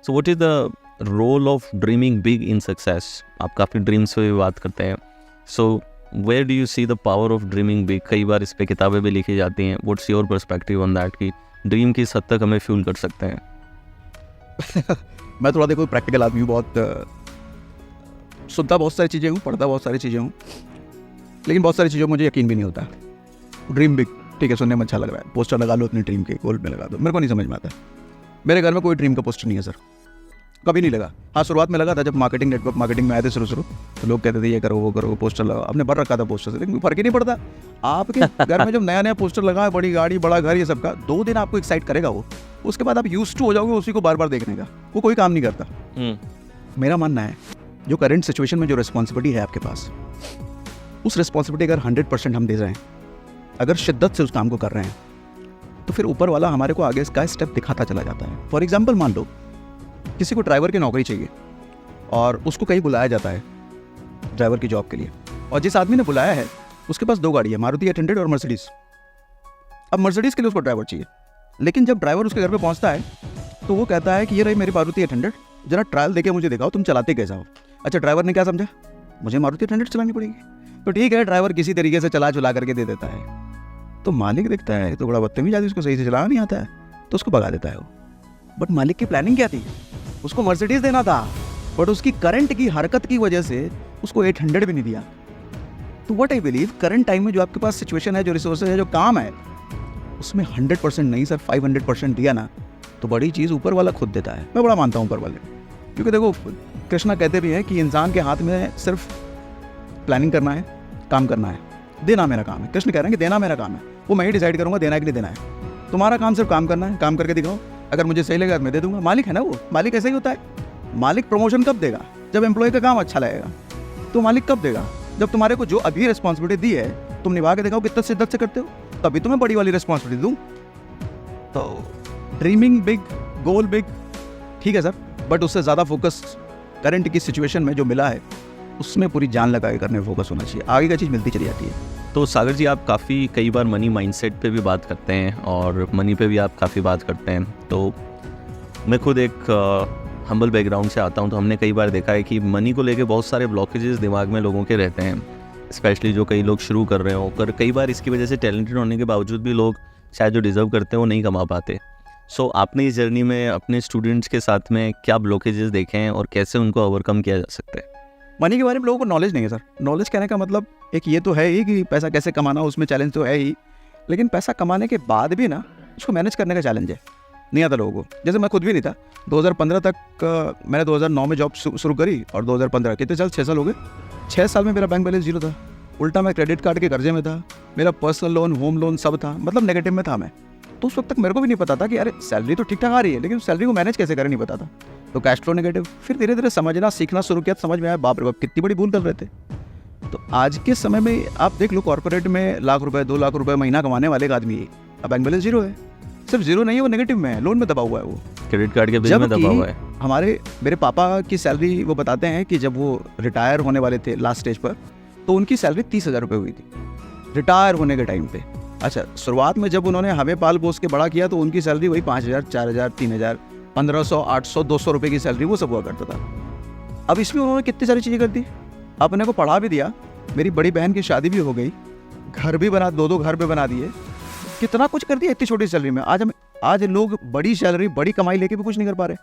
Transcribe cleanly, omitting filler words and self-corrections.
So what is the role of dreaming big in success? आप काफ़ी dreams पे भी बात करते हैं, so where do you see the power of dreaming big? कई बार इस पे किताबें भी लिखी जाती हैं. What's your perspective on that कि ड्रीम किस हद तक हमें फ्यूल कर सकते हैं? मैं थोड़ा देखो प्रैक्टिकल आदमी हूँ, बहुत सुनता बहुत सारी चीज़ें हूँ, पढ़ता बहुत सारी चीज़ें हूँ, लेकिन बहुत सारी चीज़ों को मुझे यकीन भी नहीं होता. ड्रीम बिग, ठीक है, सुनने में अच्छा लग रहा है, पोस्टर लगा लो अपने ड्रीम के, गोल में लगा दो, मेरे को नहीं समझ में आता. मेरे घर में कोई ड्रीम का पोस्टर नहीं है सर, कभी नहीं लगा. हाँ, शुरुआत में लगा था जब मार्केटिंग नेटवर्क मार्केटिंग में आए थे शुरू तो लोग कहते थे ये करो वो करो, पोस्टर लगाओ, आपने भर रखा था पोस्टर से, लेकिन फर्क ही नहीं पड़ता. आपके घर में जब नया नया पोस्टर लगा है, बड़ी गाड़ी बड़ा घर ये सब का, 2 दिन आपको एक्साइट करेगा वो, उसके बाद आप यूज्ड टू हो जाओगे उसी को बार बार देखने का, वो कोई काम नहीं करता. मेरा मानना है जो करंट सिचुएशन में जो रिस्पॉन्सिबिलिटी है आपके पास, उस रिस्पॉन्सिबिलिटी अगर 100% हम दे रहे हैं, अगर शिद्दत से उस काम को कर रहे हैं, तो फिर ऊपर वाला हमारे को आगे इसका स्टेप दिखाता चला जाता है. फॉर एग्जाम्पल मान लो किसी को ड्राइवर की नौकरी चाहिए और उसको कहीं बुलाया जाता है ड्राइवर की जॉब के लिए, और जिस आदमी ने बुलाया है उसके पास 2 गाड़ी है, मारुति 800 और मर्सिडीज. अब मर्सिडीज के लिए उसको ड्राइवर चाहिए, लेकिन जब ड्राइवर उसके घर पे पहुंचता है तो वो कहता है कि ये रही मेरी मारुति 800, जरा ट्रायल देके मुझे दिखाओ तुम चलाते कैसा हो. अच्छा, ड्राइवर ने क्या समझा, मुझे मारुति 800 चलानी पड़ेगी. तो ठीक है, ड्राइवर किसी तरीके से चला करके दे देता है. तो मालिक देखता है तो बड़ा बदतमीज आदमी, उसको सही से चलाना नहीं आता है, तो उसको भगा देता है वो. बट मालिक की प्लानिंग क्या थी, उसको मर्सिडीज देना था, बट उसकी करंट की हरकत की वजह से उसको 800 भी नहीं दिया. तो what I believe, current time में जो आपके पास सिचुएशन है, जो रिसोर्सेज है, जो काम है, उसमें 100% नहीं सर 500% दिया ना, तो बड़ी चीज़ ऊपर वाला खुद देता है. मैं बड़ा मानता हूँ ऊपर वाले, क्योंकि देखो कृष्णा कहते भी हैं कि इंसान के हाथ में सिर्फ प्लानिंग करना है, काम करना है, देना मेरा काम है. कृष्ण कह रहे हैं कि देना मेरा काम है, वो मैं ही डिसाइड करूँगा देना है कि नहीं देना है. तुम्हारा काम सिर्फ काम करना है, काम करके दिखाओ, अगर मुझे सही लगेगा मैं दे दूंगा. मालिक है ना वो, मालिक ऐसा ही होता है. मालिक प्रमोशन कब देगा, जब एम्प्लॉय का काम अच्छा लगेगा. तो मालिक कब देगा, जब तुम्हारे को जो अभी रिस्पॉन्सिबिलिटी दी है तुम निभा के दिखाओ कितना शिद्दत से करते हो, तभी तुम्हें बड़ी वाली रिस्पॉन्सिबिलिटी दूँ. तो ड्रीमिंग बिग, गोल बिग, ठीक है सर, बट उससे ज़्यादा फोकस करंट की सिचुएशन में जो मिला है उसमें पूरी जान लगा के करने में फोकस होना चाहिए. आगे का चीज़ मिलती चली जाती है. तो सागर जी, आप काफ़ी कई बार मनी माइंडसेट पे भी बात करते हैं और मनी पे भी आप काफ़ी बात करते हैं. तो मैं खुद एक हम्बल बैकग्राउंड से आता हूं, तो हमने कई बार देखा है कि मनी को लेके बहुत सारे ब्लॉकेजेस दिमाग में लोगों के रहते हैं, स्पेशली जो कई लोग शुरू कर रहे हो. पर कई बार इसकी वजह से टैलेंटेड होने के बावजूद भी लोग शायद जो डिज़र्व करते हैं वो नहीं कमा पाते. सो आपने इस जर्नी में अपने स्टूडेंट्स के साथ में क्या ब्लॉकेजेस देखे हैं और कैसे उनको ओवरकम किया जा सकता है? मनी के बारे में लोगों को नॉलेज नहीं है सर. नॉलेज कहने का मतलब एक ये तो है ही कि पैसा कैसे कमाना, उसमें चैलेंज तो है ही, लेकिन पैसा कमाने के बाद भी ना उसको मैनेज करने का चैलेंज है, नहीं आता लोगों को. जैसे मैं खुद भी नहीं था, 2015 तक मैंने 2009 में जॉब शुरू करी, और 2015 कितने साल, 6 साल हो गए. 6 साल में मेरा बैंक बैलेंस 0 था, उल्टा मैं क्रेडिट कार्ड के कर्जे में था, मेरा पर्सनल लोन, होम लोन सब था, मतलब नेगेटिव में था मैं. तो उस वक्त तक मेरे को भी नहीं पता था कि अरे सैलरी तो ठीक ठाक आ रही है, लेकिन सैलरी को मैनेज कैसे करें नहीं पता था. तो कैश फ्लो नेगेटिव. फिर धीरे धीरे समझना सीखना शुरू किया, समझ में आया बाप रे बाप कितनी बड़ी भूल कर रहे थे. तो आज के समय में आप देख लो, कॉर्पोरेट में लाख रुपए 2 लाख रुपए महीना कमाने वाले का आदमी, अब बैंक बैलेंस 0 है. सिर्फ 0 नहीं है, वो नेगेटिव में है, लोन में दबा हुआ है, वो क्रेडिट कार्ड के बिल में दबा हुआ है. मेरे पापा की सैलरी वो बताते हैं कि जब वो रिटायर होने वाले थे लास्ट स्टेज पर, तो उनकी सैलरी 30,000 रुपये हुई थी रिटायर होने के टाइम पे. अच्छा, शुरुआत में जब उन्होंने हमें पाल पोस के बड़ा किया तो उनकी सैलरी वही 5,000, 4,000, 3,000, 1,500, 800, 200 रुपये की सैलरी, वो सब हुआ करता था. अब इसमें उन्होंने कितनी सारी चीज़ें कर दी, अपने को पढ़ा भी दिया, मेरी बड़ी बहन की शादी भी हो गई, घर भी बना, 2 घर भी बना दिए, कितना कुछ कर दिया इतनी छोटी सैलरी में. आज लोग बड़ी सैलरी बड़ी कमाई लेके भी कुछ नहीं कर पा रहे.